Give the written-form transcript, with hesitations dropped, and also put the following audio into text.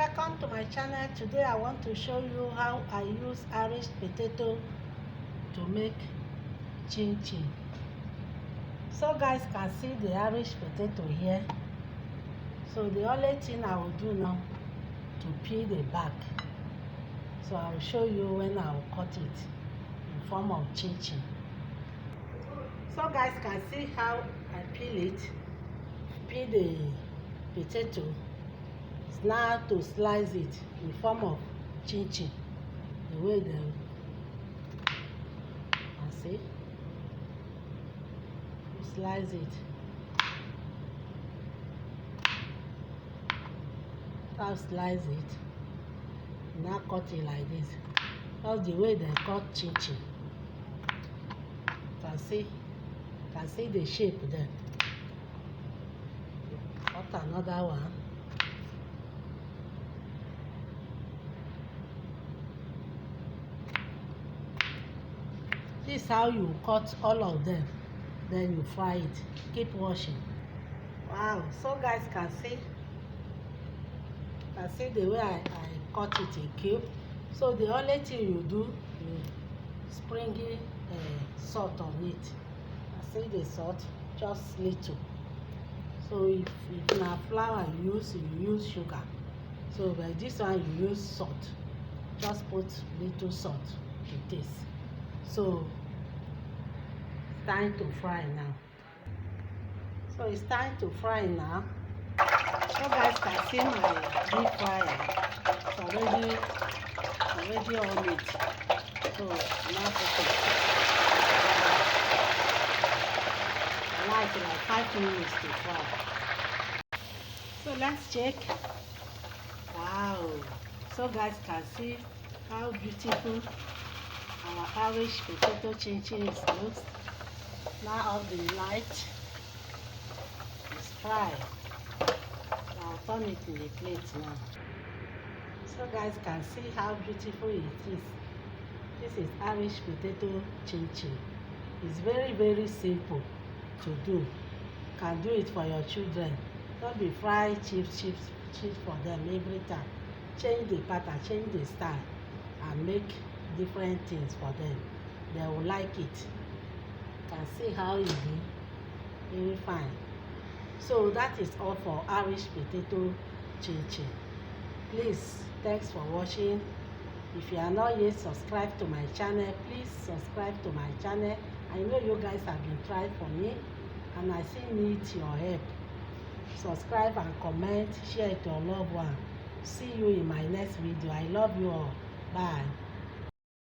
welcome to my channel. Today I want to show you how I use Irish potato to make chin chin. So guys can see the Irish potato here. So the only thing I will do now to peel the back. So I will show you when I will cut it in form of chin chin. So guys can see how I peel the potato. Now to slice it in form of chin chin, the way they can see. You slice it. Now slice it. Now cut it like this. That's the way they cut chin chin. Can see the shape there. Cut another one. This is how you cut all of them, then you fry it. Keep washing. Wow, so guys can see the way I cut it in cube. So the only thing you do, you sprinkle salt on it. I see the salt, just little. So if na flour you use sugar. So by this one you use salt. Just put little salt to taste. So it's time to fry now. So it's time to fry now. So guys can see my deep fryer. It's already on it. So now put it. I like it like 5 minutes to fry. So let's check. Wow. So guys can see how beautiful our Irish potato chin chin looks. Now all the light is fried. I'll turn it in the plate now. So guys can see how beautiful it is. This is Irish potato chin chin. It's very simple to do. You can do it for your children. Don't be fry chips for them every time. Change the pattern, change the style, and make different things for them. They will like it. You can see how it is very fine. So that is all for Irish potato chin chin. Please, thanks for watching. If you are not yet subscribed to my channel, please subscribe to my channel. I know you guys have been trying for me and I still need your help. Subscribe and comment, share it to your loved one. See you in my next video. I love you all. Bye.